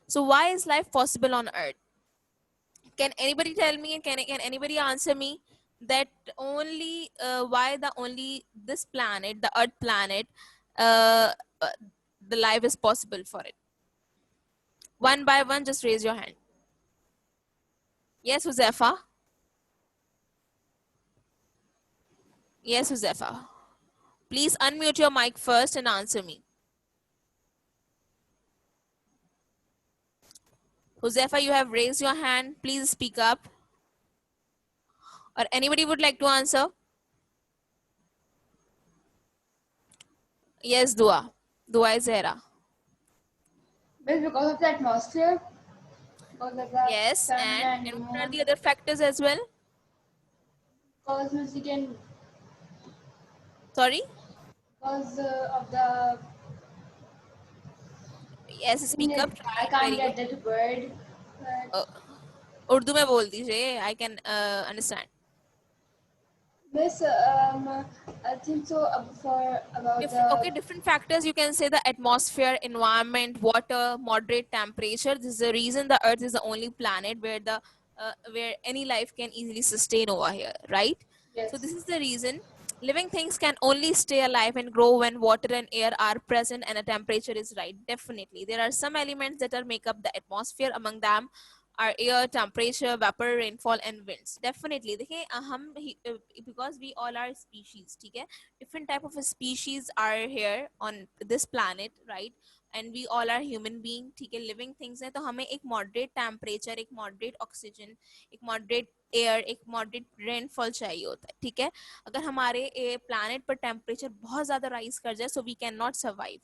So why is life possible on Earth? Can anybody tell me, and can anybody answer me that only why the only this planet, the Earth planet, uh, uh, the life is possible for it? One by one, just raise your hand. Yes, Huzefa. Yes, Huzefa. Please unmute your mic first and answer me. Huzefa, you have raised your hand. Please speak up. Or anybody would like to answer? Yes, Dua. Dua is Zehra. Well, because of the atmosphere, because of the Yes, sun and and what are moon, the other factors as well? because we can, Sorry. because of the, Yes, speak up. I Try. can't Very good. get that word, but Uh, Urdu में बोल दीजिए. I can understand. Miss, I think so for about the Different factors. You can say the atmosphere, environment, water, moderate temperature. This is the reason the Earth is the only planet where any life can easily sustain over here, right? So this yes, is the reason living things can only stay alive and grow when water and air are present and a temperature is right. Definitely, there are some elements that are make up the atmosphere. Among them are air, temperature, vapor, rainfall, and winds. Definitely, देखिए because we all are species, ठीक है? Different type of species are here on this planet, right? And we all are human being, ठीक है? Living things हैं, तो हमें एक moderate temperature, एक moderate oxygen, एक moderate एयर, एक मॉडरेट रेनफॉल चाहिए होता है, ठीक है? अगर हमारे प्लानट पर टेम्परेचर बहुत ज्यादा राइज कर जाए, so we can not survive,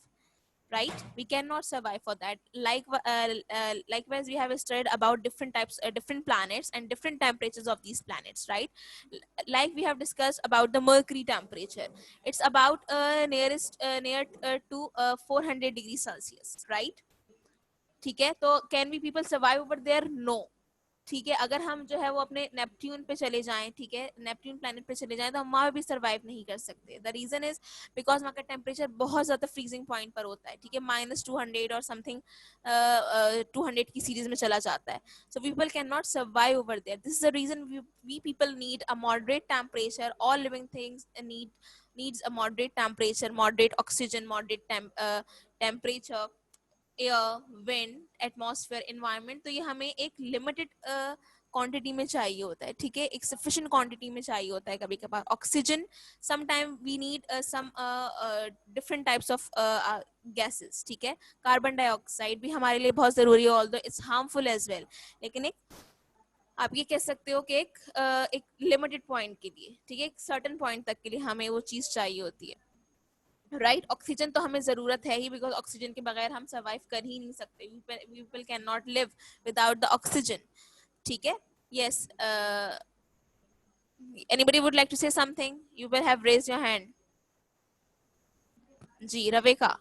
right? We cannot survive for that. Likewise, we have studied about different types, different planets and different temperatures of these planets, right? Like we have discussed about the mercury temperature. It's about near to 400 degrees Celsius, right? ठीक है, तो can be people survive over there? No. ठीक है, अगर हम जो है वो अपने नेपट्ट्यून पे चले जाएं, ठीक है, नेपट्ट्यून प्लैनेट पे चले जाएं, तो हम वहां भी सर्वाइव नहीं कर सकते. द रीजन इज बिकॉज वहाँ का टेम्परेचर बहुत ज्यादा फ्रीजिंग पॉइंट पर होता है, ठीक है, -200 और समथिंग 200 की सीरीज में चला जाता है. So people can not survive over there. This is the reason we people need a moderate temperature. All living things needs a moderate temperature, moderate oxygen, moderate temperature, air, wind, atmosphere, environment. तो ये हमें एक limited quantity में चाहिए होता है, ठीक है, एक सफिशिएंट क्वांटिटी में चाहिए होता है. कभी कभार oxygen, some time we need some different types of gases, ठीक है. कार्बन डाइऑक्साइड भी हमारे लिए बहुत जरूरी है, although it's harmful as well. लेकिन एक आप ये कह सकते हो कि एक लिमिटेड पॉइंट के लिए, ठीक है, एक सर्टेन पॉइंट तक के लिए हमें वो चीज चाहिए होती है, राइट? ऑक्सीजन तो हमें जरूरत है ही, बिकॉज ऑक्सीजन के बगैर हम सर्वाइव कर ही नहीं सकते. People can not live without the oxygen, ठीक है. Yes, anybody would like to say something? You will have raised your hand. जी, Rebecca.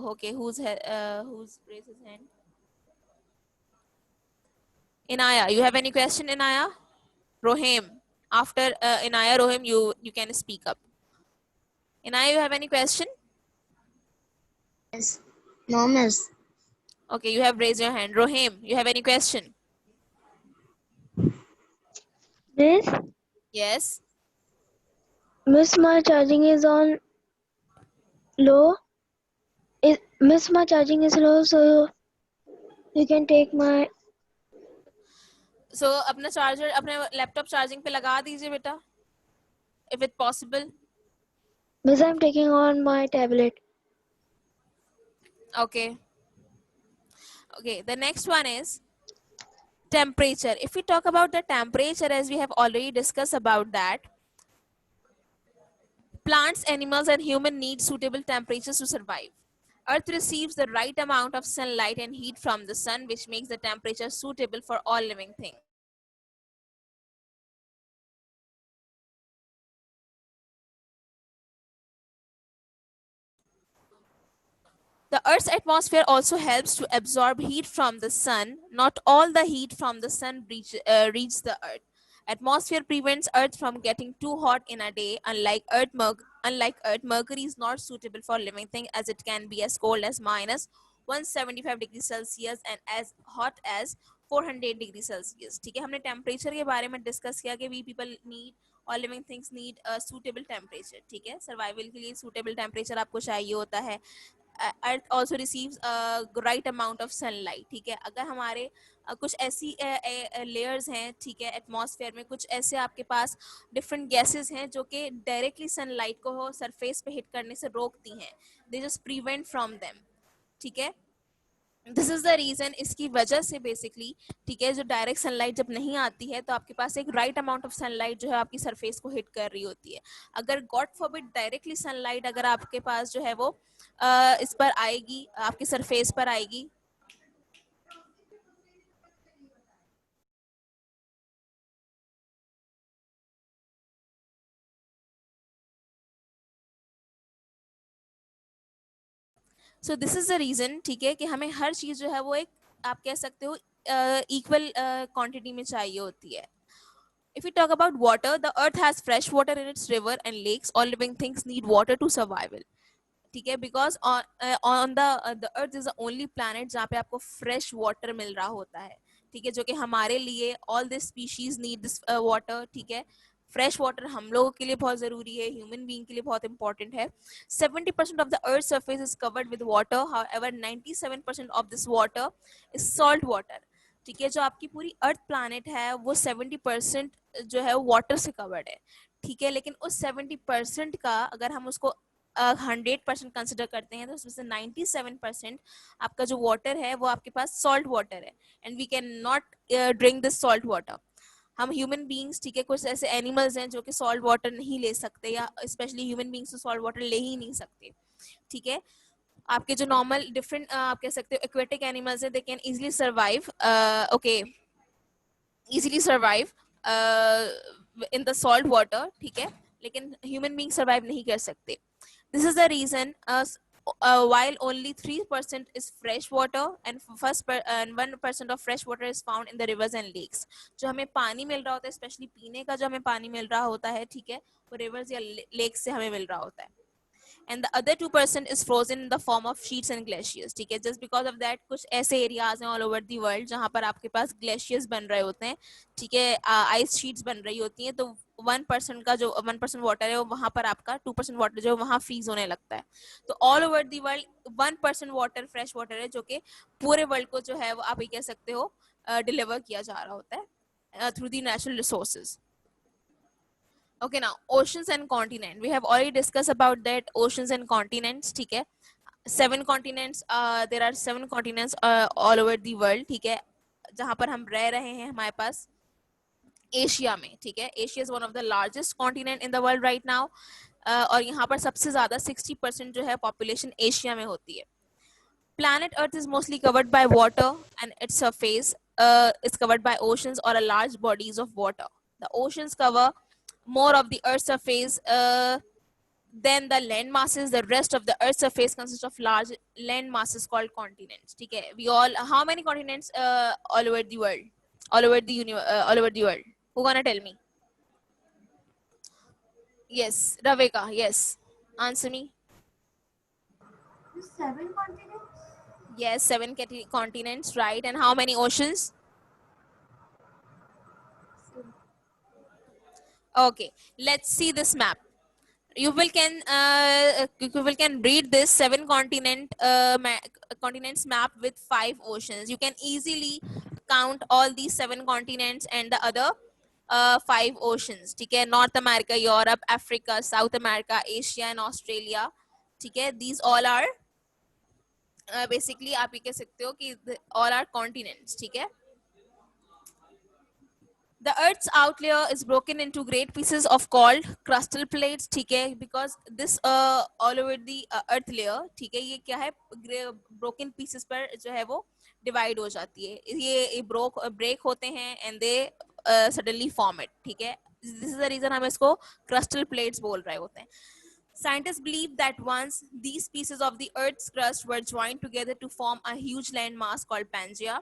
Okay, who's raised his hand? Inaya, you have any question? Inaya? Rohim, after Inaya, Rohim, you can speak up. Inaya, you have any question? Yes. No, miss. Okay, you have raised your hand. Rohim, you have any question? Miss, Yes. miss, my charging is on low. Miss, my charging is low, so you can take my. सो अपना charger अपने laptop charging पे लगा दीजिए बेटा, if it possible. Miss, I'm taking on my tablet. Okay. Okay, the next one is temperature. If we talk about the temperature, as we have already discussed about that, plants, animals, and human need suitable temperatures to survive. Earth receives the right amount of sunlight and heat from the sun, which makes the temperature suitable for all living things. The Earth's atmosphere also helps to absorb heat from the sun. Not all the heat from the sun reaches the Earth. Atmosphere prevents Earth from getting too hot in a day. Unlike Earth, Mercury is not suitable for living thing, as it can be as cold as 175 degree Celsius and as hot as 400 degree Celsius. ठीक है, हमने temperature के बारे में discuss किया कि we people need और living things need suitable temperature. ठीक है, सर्वाइवल के लिए सूटेबल टेम्परेचर आपको चाहिए होता है। Earth also receives right amount of sunlight. ठीक है, अगर हमारे कुछ ऐसी लेयर्स हैं, ठीक है, एटमॉस्फेयर में कुछ ऐसे आपके पास डिफरेंट गैसेस हैं जो कि डायरेक्टली सनलाइट को सरफेस पे हिट करने से रोकती हैं, they just prevent from them. ठीक है, दिस इज द रीजन, इसकी वजह से बेसिकली, ठीक है, जो डायरेक्ट सनलाइट जब नहीं आती है तो आपके पास एक राइट अमाउंट ऑफ सनलाइट जो है आपकी सरफेस को हिट कर रही होती है। अगर गॉड फॉरबिड डायरेक्टली सनलाइट अगर आपके पास जो है वो इस पर आएगी, आपकी सरफेस पर आएगी, so this is the reason, ठीक है, कि हमें हर चीज जो है वो एक, आप कह सकते हो, इक्वल क्वांटिटी में चाहिए होती है। If we talk about water, the earth has fresh water in its river and lakes. All living things need water to survival. ठीक है, because on the earth is the only planet जहाँ पे आपको fresh water मिल रहा होता है। ठीक है, जो कि हमारे लिए all this species need this water. ठीक है, फ्रेश वाटर हम लोगों के लिए बहुत जरूरी है, ह्यूमन बीइंग के लिए बहुत इंपॉर्टेंट है। 70% of the earth surface is covered with water, however 97% of this water is salt water. ठीक है, जो आपकी पूरी अर्थ प्लैनेट है वो 70% जो है वाटर से कवर्ड है। ठीक है, लेकिन उस 70% का अगर हम उसको 100% कंसिडर करते हैं तो उसमें से 97% आपका जो वाटर है वो आपके पास सॉल्ट वाटर है, and we can not drink this salt water. हम ह्यूमन बींग्स, ठीक है, कुछ ऐसे एनिमल्स हैं जो कि सॉल्ट वाटर नहीं ले सकते, या स्पेशली ह्यूमन बींग्स तो सॉल्ट वाटर ले ही नहीं सकते। ठीक है, आपके जो नॉर्मल डिफरेंट आप कह सकते हो एक्वेटिक एनिमल्स है, they can easily survive, okay, easily survive in the salt water. ठीक है, लेकिन ह्यूमन बींग सर्वाइव नहीं कर सकते। This is the reason while only 3% is fresh water and 1% of fresh water is found in the rivers and lakes. जो हमें पानी मिल रहा होता है, स्पेशली पीने का जो हमें पानी मिल रहा होता है, ठीक है, वो रिवर्स या लेक्स से हमें मिल रहा होता है। And the other 2% is frozen in the form of sheets and glaciers. ठीक है, just because of that कुछ ऐसे एरियाज हैं all over the world जहाँ पर आपके पास ग्लेशियर्स बन रहे होते हैं। ठीक है, आइस शीट्स बन रही होती हैं, तो 1% का जो 1% वाटर है वो वहां पर आपका 2% वाटर जो वहां फ्रीज होने लगता है। तो all over the world 1% water fresh water है जो कि पूरे वर्ल्ड को जो है वो आप ये कह सकते हो डिलीवर किया जा रहा होता है through the natural resources. Okay, now oceans and continent. We have already discussed about that, oceans and continents. ठीक है, 7 continents. There are 7 continents all over the world. ठीक है, जहाँ पर हम रह रहे हैं हमारे पास एशिया में। ठीक है, Asia is one of the largest continent in the world right now, और यहाँ पर सबसे ज्यादा 60% जो है पॉपुलेशन एशिया में होती है। Planet Earth is mostly covered by water, and its surface is covered by oceans or a large bodies of water. The oceans cover more of the Earth's surface than the land masses. The rest of the Earth's surface consists of large land masses called continents. ठीक है, we all, how many continents all over the world, all over the all over the world? Who gonna tell me? Yes, Ravika. Yes, answer me. 7 continents? Yes, 7 continents, right? And how many oceans? Okay, let's see this map. You will can read this 7 continents map with 5 oceans. You can easily count all these 7 continents and the other 5 oceans. ठीक है, North America, Europe, Africa, South America, Asia and Australia. ठीक है, these all are basically आप ये कह सकते हो कि all are continents. ठीक है, the Earth's out layer is broken into great pieces of called crustal plates. ठीक है, because this all over the earth layer, ठीक है, ये क्या है, broken pieces पर जो है वो divide हो जाती है, ये break होते हैं and they suddenly form it. ठीक है, this is the reason हम इसको crustal plates बोल रहे होते हैं. Scientists believe that once these pieces of the Earth's crust were joined together to form a huge landmass called Pangaea.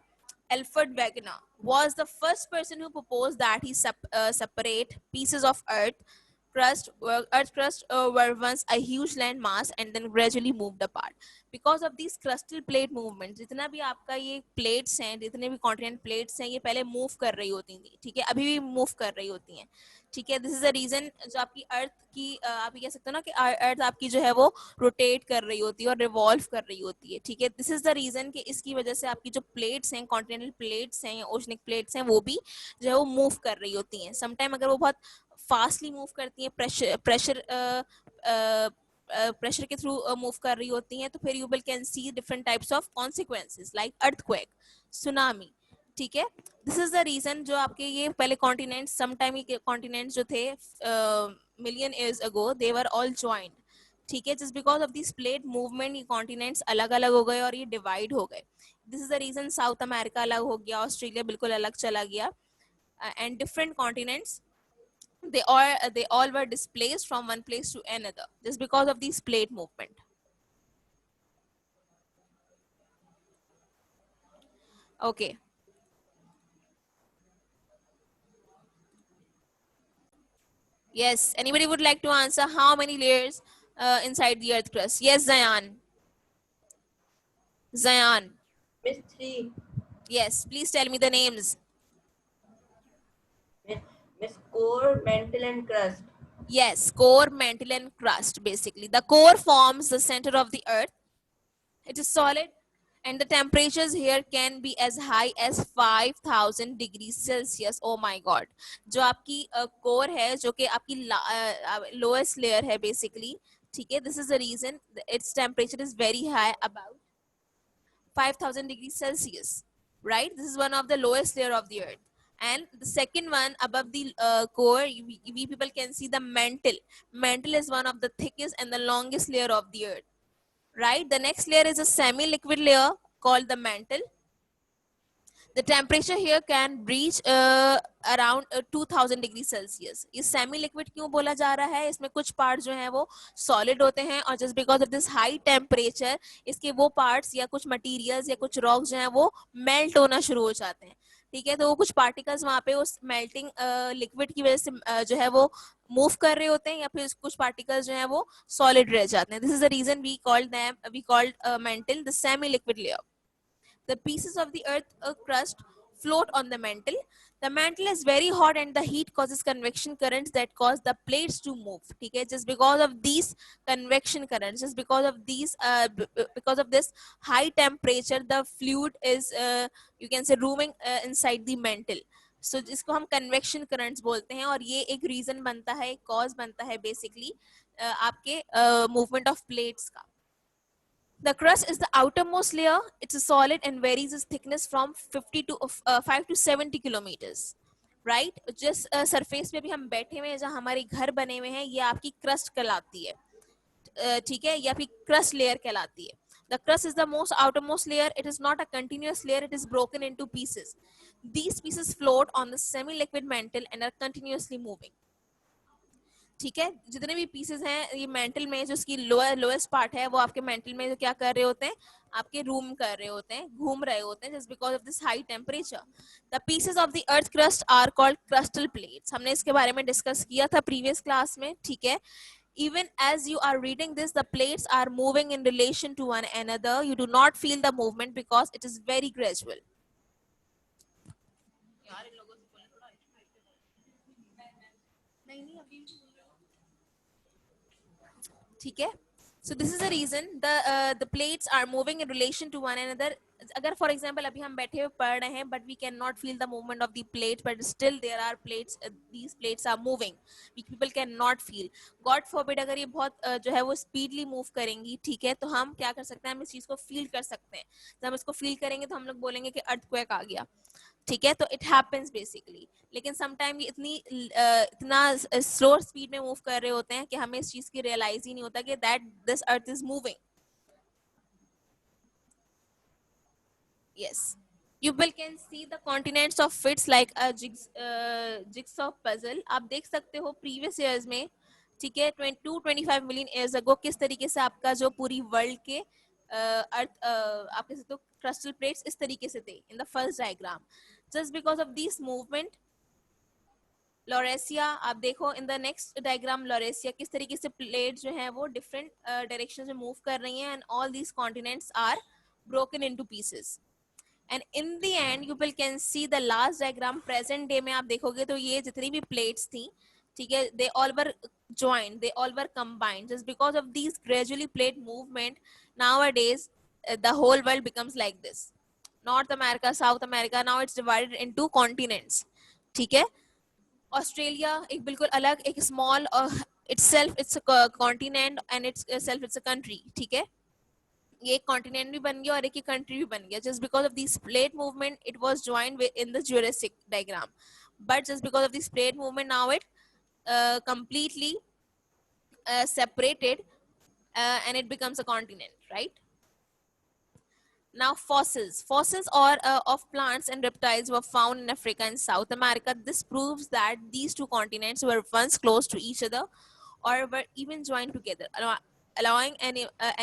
Alfred Wegener was the first person who proposed that he separate pieces of Earth Earth's crust were once a huge land mass and then gradually moved apart. Because of these crustal plate movements, जितना भी आपका ये plates हैं, जितने भी continent plates हैं, ये पहले move कर रही होती थी, ठीक है, अभी भी move कर रही होती हैं, ठीक है. दिस इज द रीजन जो आपकी अर्थ की आप ये कह सकते हो ना कि अर्थ आपकी जो है वो रोटेट कर रही होती है और रिवॉल्व कर रही होती है, ठीक है. दिस इज द रीजन कि इसकी वजह से आपकी जो प्लेट्स हैं, कॉन्टिनेंटल प्लेट्स हैं या ओशनिक प्लेट्स हैं, वो भी जो है वो मूव कर रही होती हैं. समटाइम अगर वो बहुत फास्टली मूव करती हैं, प्रेशर के थ्रू मूव कर रही होती हैं, तो फिर you will can C different types of consequences like earthquake, tsunami, ठीक है. दिस इज द रीजन जो आपके ये पहले कॉन्टिनेंट्स, समटाइम ये कॉन्टिनेंट्स जो थे million years ago, they were all joint, ठीक है. Just because of this plate movement ये कॉन्टिनेंट्स अलग अलग हो गए और ये डिवाइड हो गए. This is the reason South America अलग हो गया, ऑस्ट्रेलिया बिल्कुल अलग चला गया, and different continents they all were displaced from one place to another just because of this plate movement. Okay. Yes, anybody would like to answer how many layers inside the earth crust? Yes, Zayan. Miss 3. Yes, please tell me the names. Miss core, mantle and crust. Yes, core, mantle and crust. Basically the core forms the center of the earth. It is solid and the temperatures here can be as high as 5000 degrees Celsius. Oh my god. जो आपकी core है, जो कि आपकी lowest layer है basically, ठीक है. This is the reason its temperature is very high, about 5000 degrees Celsius, right? This is one of the lowest layer of the earth. And the second one above the core, we people can see the mantle. Mantle is one of the thickest and the longest layer of the earth, right? The next layer is a semi-liquid layer called the mantle. The temperature here can reach around 2000 degree Celsius. ये semi liquid क्यों बोला जा रहा है? इसमें कुछ part जो है वो सॉलिड होते हैं और just because of this high temperature इसके वो पार्ट्स या कुछ मटेरियल्स या कुछ रॉक्स जो है वो मेल्ट होना शुरू हो जाते हैं, ठीक है. तो वो कुछ पार्टिकल्स वहां पे उस मेल्टिंग लिक्विड की वजह से जो है वो मूव कर रहे होते हैं या फिर कुछ पार्टिकल्स जो है वो सॉलिड रह जाते हैं. This is the reason we called mantle the semi liquid layer. The pieces of the earth crust float on the mantle. The mantle is very hot and the heat causes convection currents that cause the plates to move. Okay, just because of these convection currents, just because of these, because of this high temperature, the fluid is, you can say, rooming inside the mantle. So जिसको हम convection currents बोलते हैं और ये एक reason बनता है, एक cause बनता है basically आपके movement of plates का. The crust is the outermost layer. It's a solid and varies its thickness from 5 to 70 kilometers. Right? जिस सरफेस पे भी हम बैठे हुए हैं, जहाँ हमारे घर बने हुए हैं, ये आपकी क्रस्ट कहलाती है, ठीक है, या फिर क्रस्ट लेयर कहलाती है. The crust is the most outermost layer. It is not a continuous layer. It is broken into pieces. These pieces float on the semi-liquid mantle and are continuously moving. ठीक है. जितने भी pieces हैं ये mental में, जो इसकी lowest part है, वो आपके मेंटल में जो क्या कर रहे होते हैं, आपके रूम कर रहे होते हैं, घूम रहे होते हैं, just because of this high temperature. The pieces of the earth crust are called crustal plates. हमने इसके बारे में डिस्कस किया था प्रीवियस क्लास में, ठीक है. Even as you are reading this, the plates are moving in relation to one another. You do not feel the movement because it is very gradual. ठीक है. So this is the reason the plates are moving in relation to one another. अगर for example अभी हम बैठे हुए पढ़ रहे हैं, but we cannot feel the movement of the plate, but still there are plates, these plates are moving, people cannot feel. God forbid अगर ये बहुत जो है वो speedily move करेंगी, ठीक है, तो हम क्या कर सकते हैं, हम इस चीज को फील कर सकते हैं. जब हम इसको फील करेंगे तो हम लोग बोलेंगे कि earthquake आ गया, ठीक है. तो इट हैपेंस बेसिकली. लेकिन समटाइम ये इतना स्लो स्पीड में मूव कर रहे होते हैं कि हमें इस चीज की रियलाइज ही नहीं होता कि that this earth is moving. yes, you will can see the continents of fits like a jigsaw puzzle. आप देख सकते हो प्रीवियस ईयर्स में, ठीक है, 25 मिलियन ईयर्स अगो किस तरीके से आपका जो पूरी वर्ल्ड के अर्थ आप कह सकते हो crustal plates इस तरीके से थे in the first diagram. Just because of this movement, Laurasia, आप देखो in the next diagram Laurasia किस तरीके से प्लेट जो है वो डिफरेंट डायरेक्शन में मूव कर रही हैं, and all these continents are broken into pieces, and in the end you will can see the last diagram present day में आप देखोगे तो ये जितनी भी प्लेट्स थी, ठीक है, दे all were joined, they all were combined. Just because of these gradually plate movement, nowadays the whole world becomes like this. North America, South America, now it's divided into continents. ठीक है, Australia एक बिल्कुल अलग एक small itself it's a continent and itself it's a country. ठीक है, ये एक कॉन्टिनेंट भी बन गया और एक कंट्री भी बन गया, just because of this plate movement it was joined in the Jurassic diagram, but just because of this plate movement now it completely separated and it becomes a continent, right? Now fossils or of plants and reptiles were found in Africa and South America. This proves that these two continents were once close to each other or were even joined together, allowing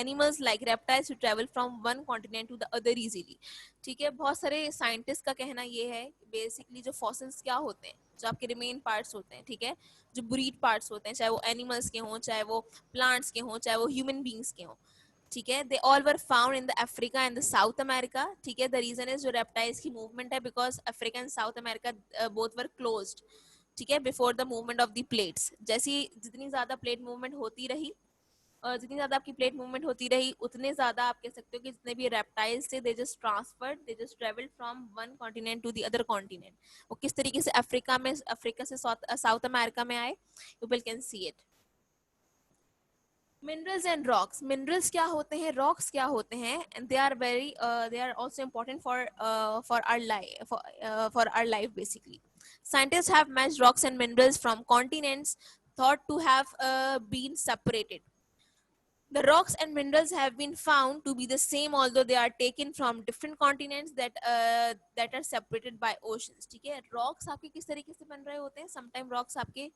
animals like reptiles to travel from one continent to the other easily. ठीक है, बहुत सारे scientist का कहना ये है basically जो fossils क्या होते हैं, जो आपके रिमेन पार्ट्स होते हैं, ठीक है, जो ब्रीड पार्ट्स होते हैं, चाहे वो एनिमल्स के हों, चाहे वो प्लांट्स के हों, चाहे वो ह्यूमन बींग्स के हों, ठीक है, दे all were found in the Africa and the south America. ठीक है, द रीजन इज जो रेप्टाइल्स की मूवमेंट है because Africa and south America both were closed, ठीक है, before the movement of the plates. जैसी जितनी ज्यादा प्लेट मूवमेंट होती रही और जितनी ज्यादा आपकी प्लेट मूवमेंट होती रही उतने ज्यादा आप कह सकते हो कि जितने भी रेप्टाइल्स थे they just transferred, they just travelled from one continent to the other continent. वो किस तरीके से अफ्रीका से साउथ अमेरिका में आए, you will can see it. Minerals and rocks. Minerals क्या होते हैं, रॉक्स क्या होते हैं, and they are also important for our life basically. Scientists have matched rocks and minerals from continents thought to have been separated. The rocks and minerals have been found to be the same, although they are taken from different continents that are separated by oceans. ठीक है, rocks आपके किस तरीके से बन रहे होते हैं, sometimes rocks आपके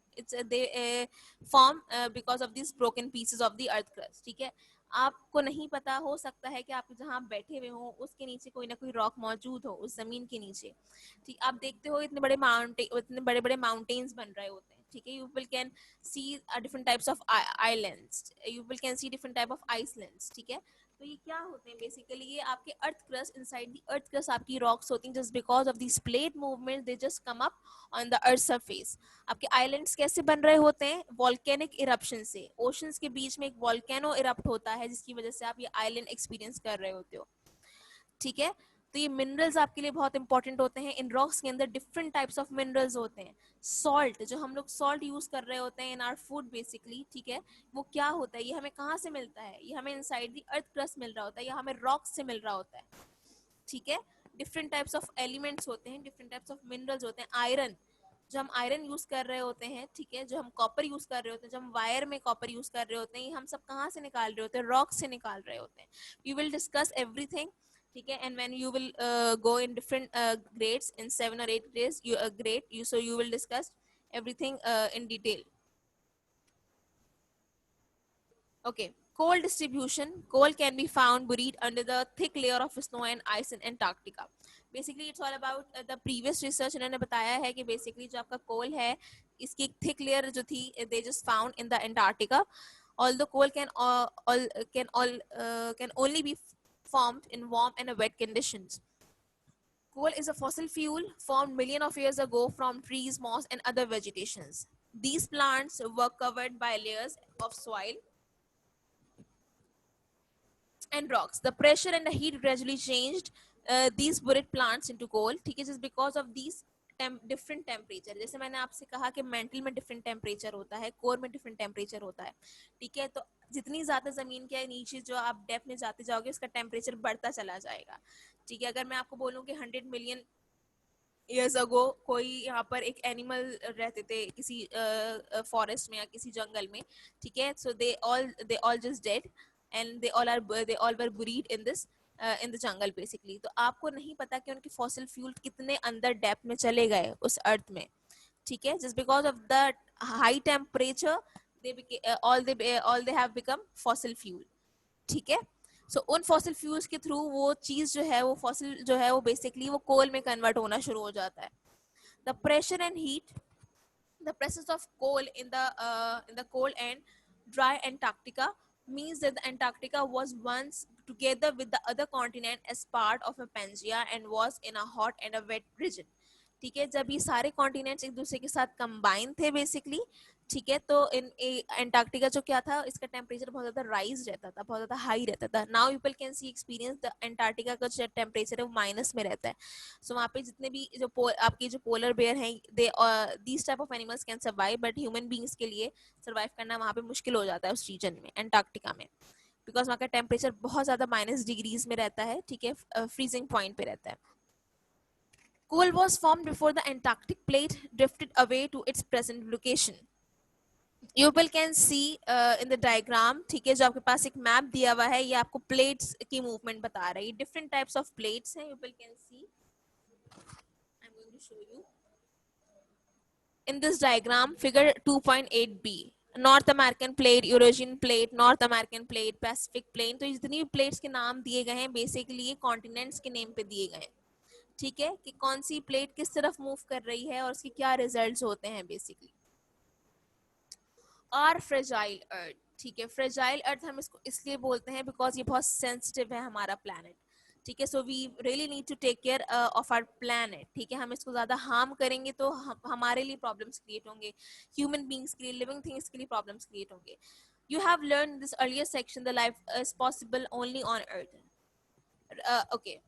they form because of these broken pieces of the earth crust. ठीक है, आपको नहीं पता, हो सकता है कि आप जहाँ बैठे हुए हो उसके नीचे कोई ना कोई रॉक मौजूद हो, उस जमीन के नीचे. ठीक, आप देखते हो इतने बड़े बड़े माउंटेन्स बन रहे होते हैं. ठीक है, you will can see different types of islands, you will can see different type of icelands. ठीक है, तो ये क्या होते हैं बेसिकली, ये आपके earth crust, inside the earth crust आपकी रॉक्स होती हैं, just because of this plate movement they just come up on the earth surface. आपके आइलैंड्स कैसे बन रहे होते हैं, वॉल्केनिक इरप्शन से. ओशंस के बीच में एक वॉल्केनो इरप्ट होता है जिसकी वजह से आप ये आइलैंड एक्सपीरियंस कर रहे होते हो. ठीक है, तो ये मिनरल्स आपके लिए बहुत इंपॉर्टेंट होते हैं. इन रॉक्स के अंदर डिफरेंट टाइप्स ऑफ मिनरल्स होते हैं. सॉल्ट, जो हम लोग सॉल्ट यूज कर रहे होते हैं इन आवर फूड बेसिकली, ठीक है, वो क्या होता है, ये हमें कहाँ से मिलता है, ये हमें इनसाइड द अर्थ क्रस्ट मिल रहा होता है, या हमें रॉक्स से मिल रहा होता है. ठीक है, डिफरेंट टाइप्स ऑफ एलिमेंट्स होते हैं, डिफरेंट टाइप्स ऑफ मिनरल्स होते हैं. आयरन, जो हम आयरन यूज कर रहे होते हैं, ठीक है, जो हम कॉपर यूज कर रहे होते हैं, जो हम वायर में कॉपर यूज कर रहे होते हैं, ये हम सब कहाँ से निकाल रहे होते हैं, रॉक से निकाल रहे होते हैं. We will discuss everything. ठीक है, and when you will go in different grades in 7 or 8 grades, so you will discuss everything in detail. Okay, coal distribution. Coal can be found buried under the thick layer of snow and ice in Antarctica. Basically it's all about the previous research. इन्होंने बताया है कि basically जो आपका coal है इसकी एक thick layer जो थी they just found in the Antarctica. Although coal can only be formed in warm and wet conditions. Coal is a fossil fuel formed millions of years ago from trees, moss, and other vegetations. These plants were covered by layers of soil and rocks. The pressure and the heat gradually changed these buried plants into coal. ठीक है, just because of these different temperature. जैसे मैंने आपसे कहा कि mental में different temperature होता है, कोर में डिफरेंट टेम्परेचर होता है. ठीक है, तो जितनी ज्यादा जमीन के नीचे जो आप डेप्थ में जाते जाओगे उसका टेम्परेचर बढ़ता चला जाएगा. ठीक है, अगर मैं आपको बोलूं कि 100 मिलियन ईयर्स अगो कोई यहाँ पर एक एनिमल रहते थे किसी फॉरेस्ट में या किसी जंगल में, ठीक है, so they all just dead and they all were buried in this in the jungle basically. तो आपको नहीं पता कि उनके फॉसिल फ्यूल कितने अंदर डेप्थ में चले गए उस अर्थ में. ठीक है, just because of the high temperature all they have become fossil fuel. ठीक है, सो उन फॉसिल फ्यूल्स के थ्रू वो चीज जो है वो फॉसिल जो है वो बेसिकली वो कोल में कन्वर्ट होना शुरू हो जाता है. The pressure and heat The presence of coal in the cold and dry Antarctica means that the Antarctica was once together with the other continent as part of a Pangea and was in a hot and a wet region. ठीक है, जब ये सारे continents एक दूसरे के साथ combine थे बेसिकली, ठीक है, तो इन एंटार्क्टिका जो क्या था, इसका टेम्परेचर बहुत ज्यादा राइज रहता था, बहुत ज्यादा हाई रहता था. Now people can see experience the Antarctica का जो टेम्परेचर है वो माइनस में रहता है. सो वहाँ पे जितने भी जो आपकी जो पोलर बेयर हैं, they these type of animals can survive, but human beings के लिए सर्वाइव करना वहाँ पे मुश्किल हो जाता है उस रीजन में, एंटार्क्टिका में, बिकॉज वहाँ का टेम्परेचर बहुत ज्यादा माइनस डिग्रीज में रहता है. ठीक है, फ्रीजिंग पॉइंट पे रहता है. Coal was formed before the Antarctic plate drifted away to its present location. You people can see in the diagram, ठीक है, जो आपके पास एक मैप दिया हुआ है, ये आपको प्लेट्स की मूवमेंट बता रहा है. डिफरेंट टाइप्स ऑफ प्लेट्स हैं. You people can see. I'm going to show you. In this diagram, figure 2.8b. North American plate, Eurasian plate, north American plate, Pacific plane. तो जितनी भी प्लेट्स के नाम दिए गए हैं बेसिकली ये कॉन्टिनेंट्स के नेम पे दिए गए हैं. ठीक है, कि कौन सी प्लेट किस तरफ मूव कर रही है और उसके क्या रिजल्ट्स होते हैं बेसिकली. और फ्रेजाइल अर्थ. ठीक है, फ्रेजाइल अर्थ हम इसको इसलिए बोलते हैं बिकॉज ये बहुत सेंसिटिव है हमारा प्लैनेट. ठीक है, so we really need to take care of our planet. ठीक है, हम इसको ज्यादा हार्म करेंगे तो हमारे लिए प्रॉब्लम्स क्रिएट होंगे, ह्यूमन बींग्स के लिए, लिविंग थिंग्स के लिए प्रॉब्लम्स क्रिएट होंगे. You have learn this earlier section, the life is possible only on earth. Okay,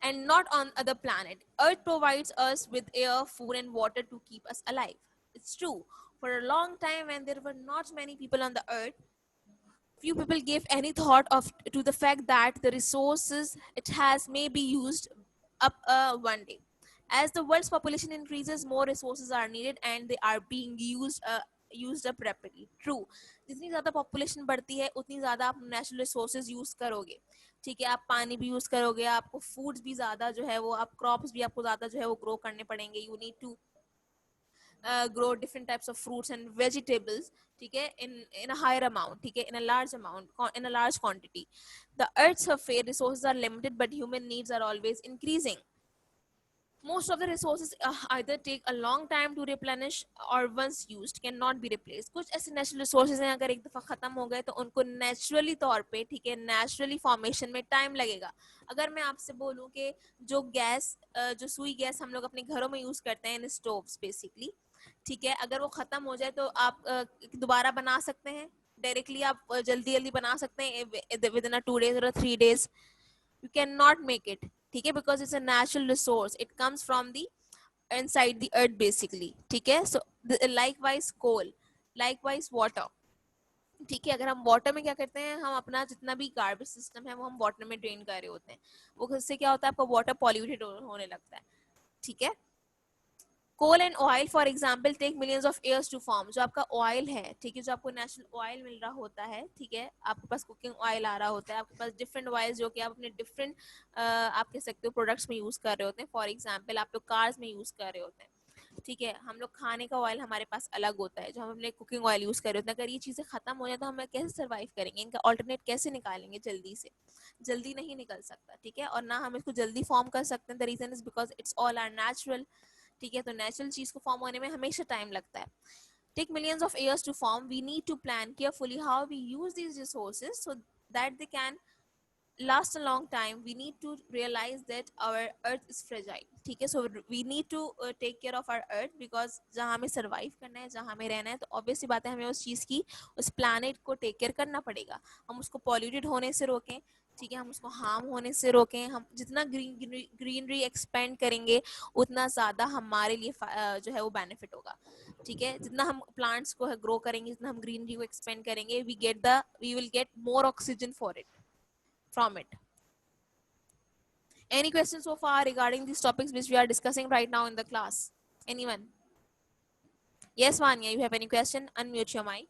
and not on other planet. Earth provides us with air, food and water to keep us alive. It's true. For a long time when there were not many people on the earth, few people gave any thought of to the fact that the resources it has may be used up one day. As the world's population increases, more resources are needed and they are being used up rapidly. True. जितनी ज़्यादा population बढ़ती है उतनी ज़्यादा आप natural resources use करोगे. ठीक है, आप पानी भी यूज करोगे, आपको फूड्स भी ज्यादा जो है वो, आप क्रॉप्स भी आपको ज्यादा जो है वो ग्रो करने पड़ेंगे. You need to grow different types of fruits and vegetables. ठीक है, in a higher amount. ठीक है, in a large amount, in a large quantity. The earth's surface resources are limited but human needs are always increasing. Most of the resources either take a long time to replenish or once used cannot be replaced. कुछ ऐसे natural resources हैं अगर एक दफ़ा ख़त्म हो गए तो उनको नेचुरली तौर पे, ठीक है, नेचुरली फॉर्मेशन में टाइम लगेगा. अगर मैं आपसे बोलूं कि जो गैस, जो सुई गैस हम लोग अपने घरों में यूज़ करते हैं इन स्टोव्स बेसिकली, ठीक है, अगर वो ख़त्म हो जाए तो आप दोबारा बना सकते हैं डायरेक्टली, आप जल्दी जल्दी बना सकते हैं विद इन 2 days और 3 days. You cannot make it. ठीक है, because it's a natural resource, it comes from the inside the earth basically. ठीक है, so likewise coal, likewise water. ठीक है, अगर हम वाटर में क्या करते हैं, हम अपना जितना भी गार्बेज सिस्टम है वो हम वाटर में ड्रेन कर रहे होते हैं, वो उससे क्या होता है, आपका वाटर पॉल्यूटेड होने लगता है. ठीक है, coal and oil for example take millions of years to form. जो आपका ऑयल है, ठीक है, जो आपको नेचुरल ऑयल मिल रहा होता है, ठीक है, आपके पास कुकिंग ऑयल आ रहा होता है, आपके पास डिफरेंट ऑयल जो कि आप अपने डिफरेंट आप कह सकते हो प्रोडक्ट्स में यूज कर रहे होते हैं. फॉर एग्जाम्पल आप लोग कार्स में यूज कर रहे होते हैं. ठीक है, हम लोग खाने का ऑयल हमारे पास अलग होता है जो हम अपने कुकिंग ऑयल यूज कर रहे होते हैं. अगर ये चीजें खत्म हो जाए तो हम कैसे सर्वाइव करेंगे, इनका ऑल्टरनेट कैसे निकालेंगे जल्दी से, जल्दी नहीं निकल सकता. ठीक है, और ना हम इसको जल्दी फॉर्म कर सकते हैं. The reason is because it's all are natural. ठीक है, तो नेचुरल चीज को फॉर्म होने में हमेशा टाइम लगता है. Take millions of years to form. We need to plan carefully how we use these resources so that they can last a long time. We need to realize that our earth is fragile. ठीक है, so we need to take care of our earth because जहाँ हमें survive करना है, जहाँ हमें रहना है, तो obvious सी बात है हमें उस चीज़ की, उस planet को take care करना पड़ेगा. हम उसको polluted होने से रोकें, ठीक है, हम उसको harm होने से रोकें. हम जितना greenery expand करेंगे उतना ज़्यादा हमारे लिए जो है वो benefit होगा. ठीक है, जितना हम plants को grow करेंगे, जितना हम greenery को expand करेंगे, we will get more oxygen for it, from it. Any questions so far regarding these topics which we are discussing right now in the class? Anyone? Yes, Vanya, you have any question? Unmute your mic.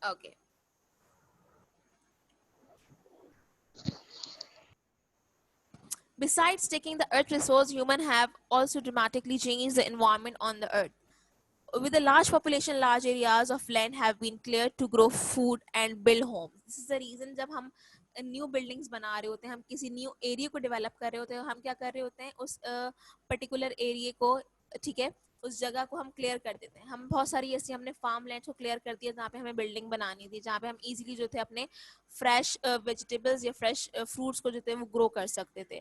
Okay. Besides taking the earth resource, humans have also dramatically changed the environment on the earth. With a large population, large areas of land have been cleared to grow food and build homes. This is the reason जब हम new buildings बना रहे होते हैं, हम किसी new area को develop कर रहे होते हैं, हम क्या कर रहे होते हैं उस पर्टिकुलर एरिया को, ठीक है, उस जगह को हम क्लियर कर देते हैं। हम बहुत सारी ऐसी हमने फार्म लैंड को क्लियर कर दिया जहाँ पे हमें बिल्डिंग बनानी थी, जहाँ पे हम इजीली जो थे अपने फ्रेश वेजिटेबल्स या फ्रेश फ्रूट्स को जो थे वो ग्रो कर सकते थे,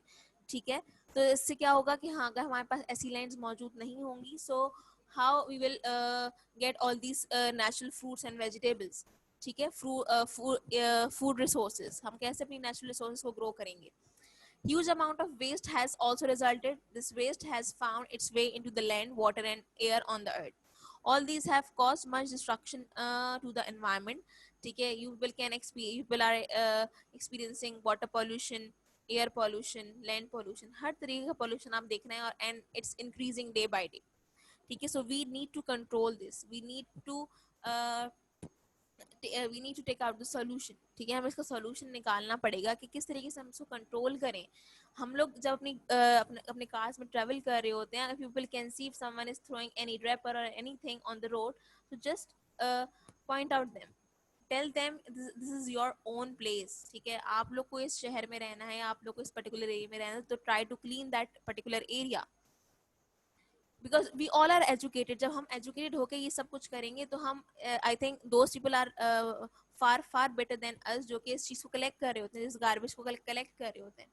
ठीक है। तो इससे क्या होगा कि हाँ, अगर हमारे पास ऐसी लैंड्स मौजूद नहीं होंगी, so how we will get all these natural fruits and vegetables, ठीक है, फूड रिसोर्सेज, हम कैसे अपनी नेचुरल रिसोर्सेज को ग्रो करेंगे। Huge amount of waste has also resulted. This waste has found its way into the land, water, and air on the earth. All these have caused much destruction to the environment. ठीक है, you people are experiencing water pollution, air pollution, land pollution. हर तरीके का pollution आप देख रहे हैं, और and it's increasing day by day. ठीक है, so we need to control this. Uh, we need to take out the solution. ठीक है, हमें इसका solution निकालना पड़ेगा कि किस तरीके से हम इसको कंट्रोल करें। हम लोग जब अपने कार्स में ट्रेवल कर रहे होते हैं, people can see if someone is throwing any wrapper or anything on the road, so just point out them, tell them this is your own place, ठीक है, आप लोग को इस शहर में रहना है, आप लोग को इस पर्टिकुलर एरिया में रहना है, तो try to clean that particular area. Because we all are educated, जब हम एजुकेटेड होकर ये सब कुछ करेंगे तो हम I think those people are far far better than us, जो कि इस चीज़ को कलेक्ट कर रहे होते हैं, इस गार्बेज को कलेक्ट कर रहे होते हैं।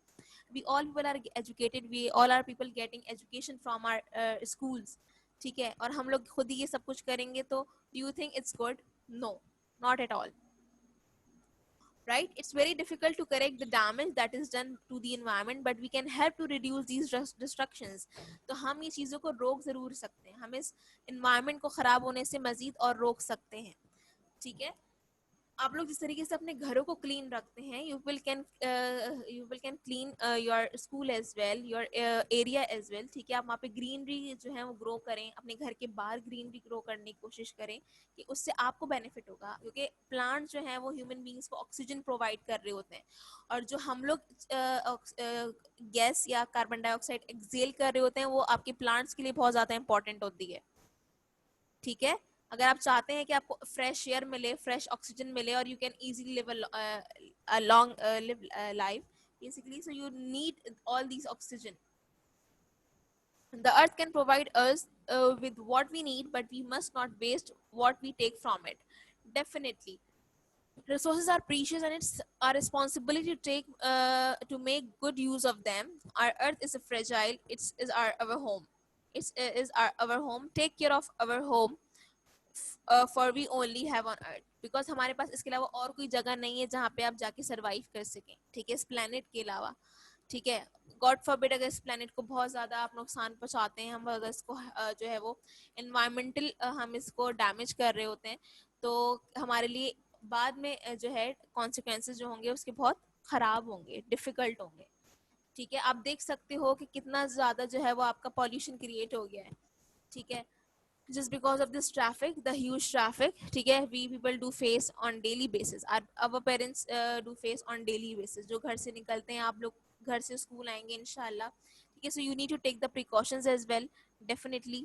We all people are educated, we all are people getting education from our schools, ठीक है, और हम लोग खुद ही ये सब कुछ करेंगे तो do you think it's good? No, not at all, right? It's very difficult to correct the damage that is done to the environment, but we can help to reduce these destructions. तो हम ये चीज़ों को रोक ज़रूर सकते हैं, हम इस environment को ख़राब होने से मज़ीद और रोक सकते हैं, ठीक है। आप लोग जिस तरीके से अपने घरों को क्लीन रखते हैं, you will can clean your school as well, your area as well, ठीक है। आप वहाँ पे ग्रीनरी जो है वो ग्रो करें, अपने घर के बाहर ग्रीनरी ग्रो करने की कोशिश करें कि उससे आपको बेनिफिट होगा, क्योंकि प्लांट जो है वो ह्यूमन बींग्स को ऑक्सीजन प्रोवाइड कर रहे होते हैं, और जो हम लोग गैस या कार्बन डाइऑक्साइड एक्सेल कर रहे होते हैं वो आपके प्लांट्स के लिए बहुत ज़्यादा इंपॉर्टेंट होती है, ठीक है। अगर आप चाहते हैं कि आपको फ्रेश एयर मिले, फ्रेश ऑक्सीजन मिले, और you can easily live a long life basically, so you need all these oxygen. The earth can provide us with what we need, but we must not waste what we take from it. Definitely, resources are precious, and it's our responsibility to make good use of them. Our earth is a fragile, is our home, our home. Take care of our home, for we only have on earth, because हमारे पास इसके अलावा और कोई जगह नहीं है जहाँ पे आप जाके सरवाइव कर सकें, ठीक है, इस प्लेनेट के अलावा, ठीक है। गॉड फॉरबिड अगर इस प्लेनेट को बहुत ज़्यादा आप नुकसान पहुँचाते हैं, हम अगर इसको जो है वो इन्वायरमेंटल हम इसको डैमेज कर रहे होते हैं, तो हमारे लिए बाद में जो है कॉन्सिक्वेंसेज जो होंगे उसके बहुत ख़राब होंगे, डिफ़िकल्ट होंगे, ठीक है। आप देख सकते हो कि कितना ज़्यादा जो है वो आपका पॉल्यूशन क्रिएट हो गया है, ठीक है, just because of this traffic, the huge traffic, ठीक है, we people do face on daily basis, our parents do face on daily basis, जो घर से निकलते हैं, आप लोग घर से स्कूल आएंगे इंशाल्लाह, ठीक है, so you need to take the precautions as well, definitely,